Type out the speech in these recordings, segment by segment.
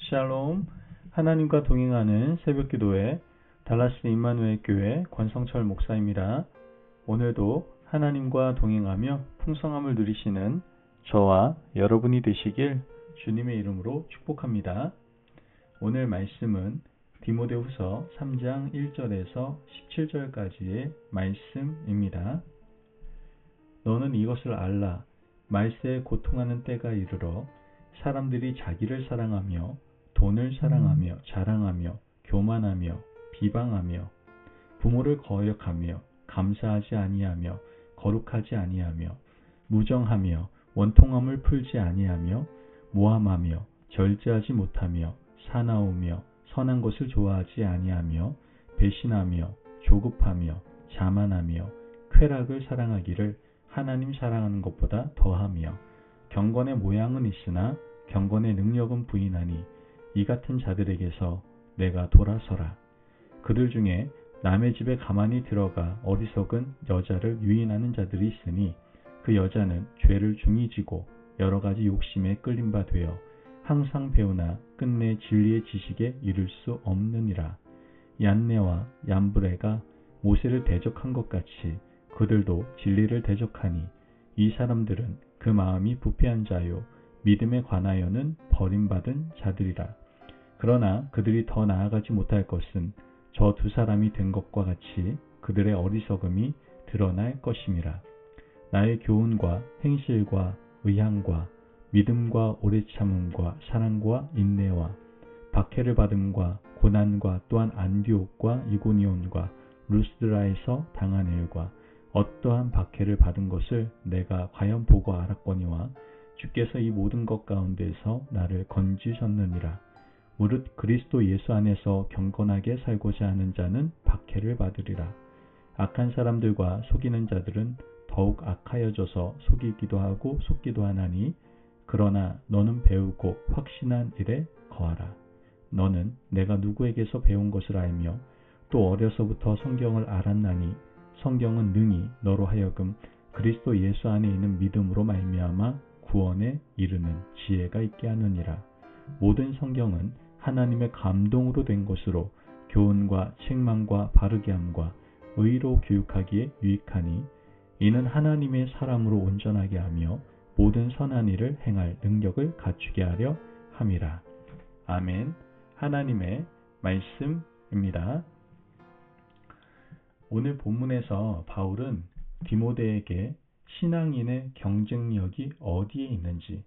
샬롬. 하나님과 동행하는 새벽기도회 달라스 임마누엘 교회 권성철 목사입니다. 오늘도 하나님과 동행하며 풍성함을 누리시는 저와 여러분이 되시길 주님의 이름으로 축복합니다. 오늘 말씀은 디모데후서 3장 1절에서 17절까지의 말씀입니다. 너는 이것을 알라. 말세에 고통하는 때가 이르러 사람들이 자기를 사랑하며 돈을 사랑하며 자랑하며 교만하며 비방하며 부모를 거역하며 감사하지 아니하며 거룩하지 아니하며 무정하며 원통함을 풀지 아니하며 모함하며 절제하지 못하며 사나우며 선한 것을 좋아하지 아니하며 배신하며 조급하며 자만하며 쾌락을 사랑하기를 하나님 사랑하는 것보다 더하며 경건의 모양은 있으나 경건의 능력은 부인하니 이 같은 자들에게서 내가 돌아서라. 그들 중에 남의 집에 가만히 들어가 어리석은 여자를 유인하는 자들이 있으니 그 여자는 죄를 중히 지고 여러 가지 욕심에 끌린 바 되어 항상 배우나 끝내 진리의 지식에 이를 수 없느니라. 얀네와 얀브레가 모세를 대적한 것 같이 그들도 진리를 대적하니 이 사람들은 그 마음이 부패한 자요 믿음에 관하여는 버림받은 자들이라. 그러나 그들이 더 나아가지 못할 것은 저 두 사람이 된 것과 같이 그들의 어리석음이 드러날 것임이라. 나의 교훈과 행실과 의향과 믿음과 오래 참음과 사랑과 인내와 박해를 받음과 고난과 또한 안디옥과 이고니온과 루스드라에서 당한 일과 어떠한 박해를 받은 것을 내가 과연 보고 알았거니와 주께서 이 모든 것 가운데서 나를 건지셨느니라. 무릇 그리스도 예수 안에서 경건하게 살고자 하는 자는 박해를 받으리라. 악한 사람들과 속이는 자들은 더욱 악하여져서 속이기도 하고 속기도 하나니 그러나 너는 배우고 확신한 일에 거하라. 너는 내가 누구에게서 배운 것을 알며 또 어려서부터 성경을 알았나니 성경은 능히 너로 하여금 그리스도 예수 안에 있는 믿음으로 말미암아 구원에 이르는 지혜가 있게 하느니라. 모든 성경은 하나님의 감동으로 된 것으로 교훈과 책망과 바르게 함과 의로 교육하기에 유익하니 이는 하나님의 사람으로 온전하게 하며 모든 선한 일을 행할 능력을 갖추게 하려 함이라. 아멘. 하나님의 말씀입니다. 오늘 본문에서 바울은 디모데에게 신앙인의 경쟁력이 어디에 있는지,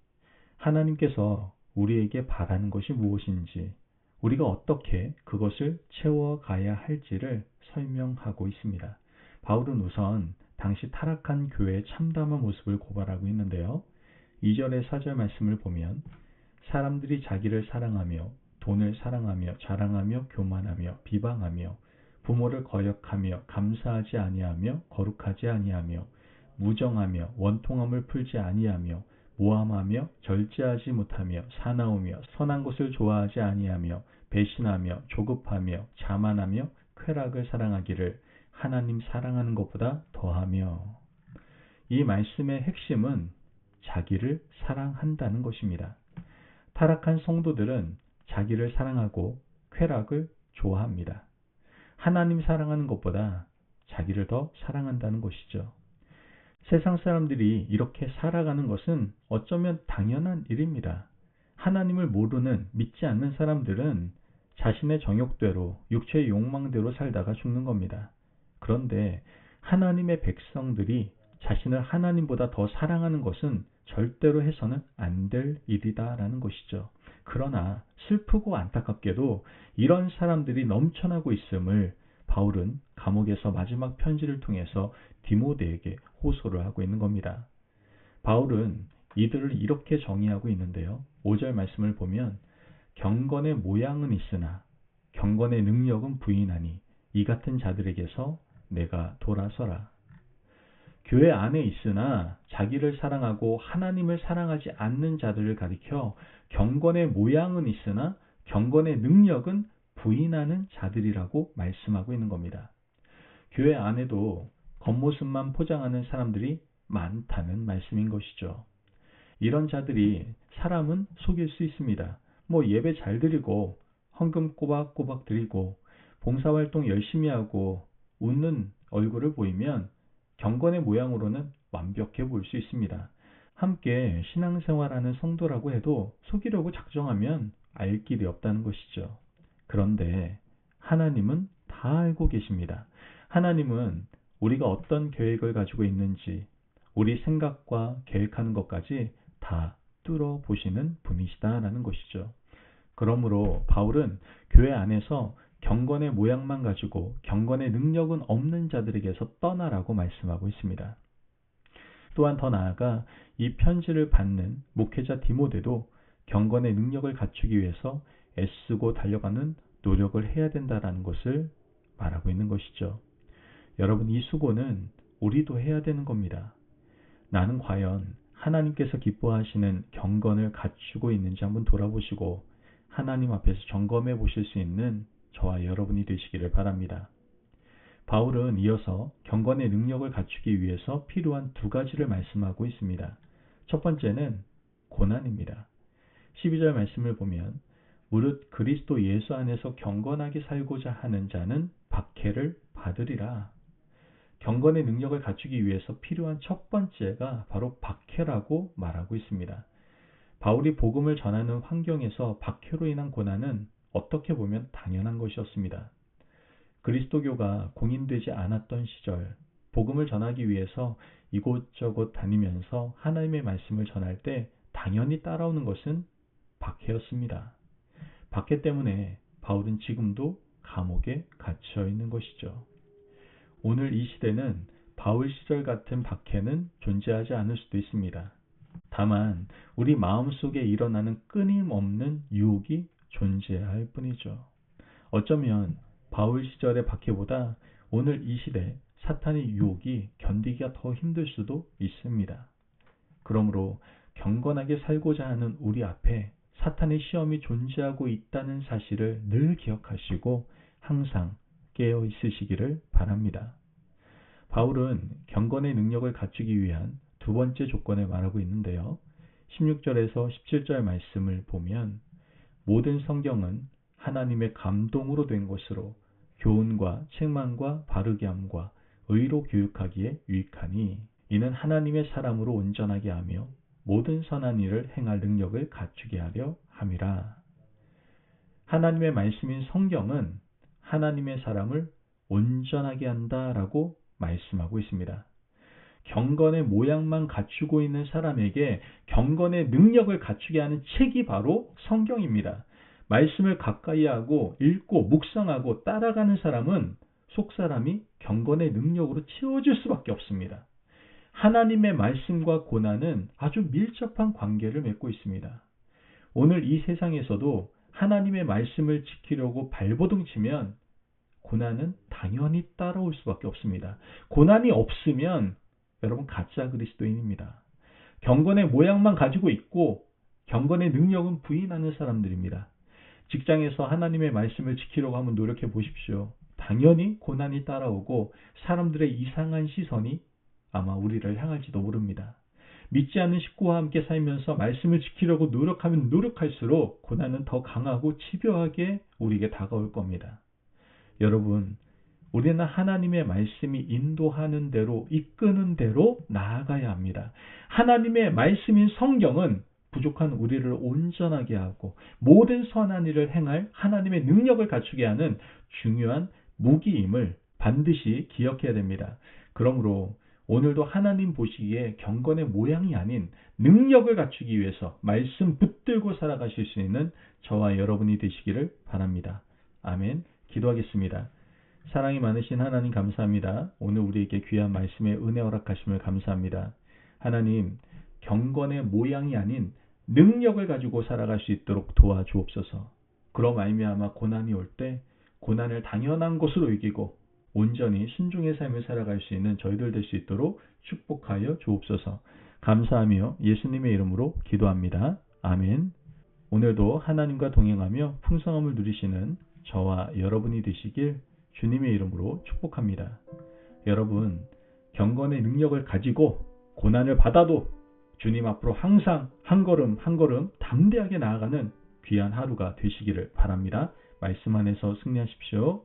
하나님께서 우리에게 바라는 것이 무엇인지, 우리가 어떻게 그것을 채워가야 할지를 설명하고 있습니다. 바울은 우선 당시 타락한 교회의 참담한 모습을 고발하고 있는데요. 2절의 4절 말씀을 보면 사람들이 자기를 사랑하며 돈을 사랑하며 자랑하며 교만하며 비방하며 부모를 거역하며 감사하지 아니하며 거룩하지 아니하며 무정하며 원통함을 풀지 아니하며 모함하며 절제하지 못하며 사나우며 선한 것을 좋아하지 아니하며 배신하며 조급하며 자만하며 쾌락을 사랑하기를 하나님 사랑하는 것보다 더하며. 이 말씀의 핵심은 자기를 사랑한다는 것입니다. 타락한 성도들은 자기를 사랑하고 쾌락을 좋아합니다. 하나님 사랑하는 것보다 자기를 더 사랑한다는 것이죠. 세상 사람들이 이렇게 살아가는 것은 어쩌면 당연한 일입니다. 하나님을 모르는, 믿지 않는 사람들은 자신의 정욕대로, 육체의 욕망대로 살다가 죽는 겁니다. 그런데 하나님의 백성들이 자신을 하나님보다 더 사랑하는 것은 절대로 해서는 안 될 일이다라는 것이죠. 그러나 슬프고 안타깝게도 이런 사람들이 넘쳐나고 있음을 바울은 감옥에서 마지막 편지를 통해서 디모데에게 호소를 하고 있는 겁니다. 바울은 이들을 이렇게 정의하고 있는데요. 5절 말씀을 보면 경건의 모양은 있으나 경건의 능력은 부인하니 이 같은 자들에게서 내가 돌아서라. 교회 안에 있으나 자기를 사랑하고 하나님을 사랑하지 않는 자들을 가리켜 경건의 모양은 있으나 경건의 능력은 부인하는 자들이라고 말씀하고 있는 겁니다. 교회 안에도 겉모습만 포장하는 사람들이 많다는 말씀인 것이죠. 이런 자들이 사람은 속일 수 있습니다. 예배 잘 드리고 헌금 꼬박꼬박 드리고 봉사활동 열심히 하고 웃는 얼굴을 보이면 경건의 모양으로는 완벽해 보일 수 있습니다. 함께 신앙생활하는 성도라고 해도 속이려고 작정하면 알 길이 없다는 것이죠. 그런데 하나님은 다 알고 계십니다. 하나님은 우리가 어떤 계획을 가지고 있는지 우리 생각과 계획하는 것까지 다 뚫어보시는 분이시다라는 것이죠. 그러므로 바울은 교회 안에서 경건의 모양만 가지고 경건의 능력은 없는 자들에게서 떠나라고 말씀하고 있습니다. 또한 더 나아가 이 편지를 받는 목회자 디모데도 경건의 능력을 갖추기 위해서 애쓰고 달려가는 노력을 해야 된다는 것을 말하고 있는 것이죠. 여러분, 이 수고는 우리도 해야 되는 겁니다. 나는 과연 하나님께서 기뻐하시는 경건을 갖추고 있는지 한번 돌아보시고 하나님 앞에서 점검해 보실 수 있는 저와 여러분이 되시기를 바랍니다. 바울은 이어서 경건의 능력을 갖추기 위해서 필요한 두 가지를 말씀하고 있습니다. 첫 번째는 고난입니다. 12절 말씀을 보면 무릇 그리스도 예수 안에서 경건하게 살고자 하는 자는 박해를 받으리라. 경건의 능력을 갖추기 위해서 필요한 첫 번째가 바로 박해라고 말하고 있습니다. 바울이 복음을 전하는 환경에서 박해로 인한 고난은 어떻게 보면 당연한 것이었습니다. 그리스도교가 공인되지 않았던 시절, 복음을 전하기 위해서 이곳저곳 다니면서 하나님의 말씀을 전할 때 당연히 따라오는 것은 박해였습니다. 박해 때문에 바울은 지금도 감옥에 갇혀 있는 것이죠. 오늘 이 시대는 바울 시절 같은 박해는 존재하지 않을 수도 있습니다. 다만 우리 마음속에 일어나는 끊임없는 유혹이 존재할 뿐이죠. 어쩌면 바울 시절의 박해보다 오늘 이 시대 사탄의 유혹이 견디기가 더 힘들 수도 있습니다. 그러므로 경건하게 살고자 하는 우리 앞에 사탄의 시험이 존재하고 있다는 사실을 늘 기억하시고 항상 깨어 있으시기를 바랍니다. 바울은 경건의 능력을 갖추기 위한 두 번째 조건을 말하고 있는데요. 16절에서 17절 말씀을 보면 모든 성경은 하나님의 감동으로 된 것으로 교훈과 책망과 바르게 함과 의로 교육하기에 유익하니 이는 하나님의 사람으로 온전하게 하며 모든 선한 일을 행할 능력을 갖추게 하려 함이라. 하나님의 말씀인 성경은 하나님의 사람을 온전하게 한다라고 말씀하고 있습니다. 경건의 모양만 갖추고 있는 사람에게 경건의 능력을 갖추게 하는 책이 바로 성경입니다. 말씀을 가까이 하고 읽고 묵상하고 따라가는 사람은 속사람이 경건의 능력으로 채워질 수밖에 없습니다. 하나님의 말씀과 고난은 아주 밀접한 관계를 맺고 있습니다. 오늘 이 세상에서도 하나님의 말씀을 지키려고 발버둥치면 고난은 당연히 따라올 수밖에 없습니다. 고난이 없으면 여러분 가짜 그리스도인입니다. 경건의 모양만 가지고 있고 경건의 능력은 부인하는 사람들입니다. 직장에서 하나님의 말씀을 지키려고 하면 노력해 보십시오. 당연히 고난이 따라오고 사람들의 이상한 시선이 아마 우리를 향할지도 모릅니다. 믿지 않는 식구와 함께 살면서 말씀을 지키려고 노력하면 노력할수록 고난은 더 강하고 집요하게 우리에게 다가올 겁니다. 여러분, 우리는 하나님의 말씀이 인도하는 대로 이끄는 대로 나아가야 합니다. 하나님의 말씀인 성경은 부족한 우리를 온전하게 하고 모든 선한 일을 행할 하나님의 능력을 갖추게 하는 중요한 무기임을 반드시 기억해야 됩니다. 그러므로 오늘도 하나님 보시기에 경건의 모양이 아닌 능력을 갖추기 위해서 말씀 붙들고 살아가실 수 있는 저와 여러분이 되시기를 바랍니다. 아멘. 기도하겠습니다. 사랑이 많으신 하나님 감사합니다. 오늘 우리에게 귀한 말씀에 은혜 허락하심을 감사합니다. 하나님, 경건의 모양이 아닌 능력을 가지고 살아갈 수 있도록 도와주옵소서. 그럼 말미암아 고난이 올 때 고난을 당연한 것으로 이기고 온전히 신중의 삶을 살아갈 수 있는 저희들 될 수 있도록 축복하여 주옵소서. 감사하며 예수님의 이름으로 기도합니다. 아멘. 오늘도 하나님과 동행하며 풍성함을 누리시는 저와 여러분이 되시길 주님의 이름으로 축복합니다. 여러분, 경건의 능력을 가지고 고난을 받아도 주님 앞으로 항상 한 걸음 한 걸음 담대하게 나아가는 귀한 하루가 되시기를 바랍니다. 말씀 안에서 승리하십시오.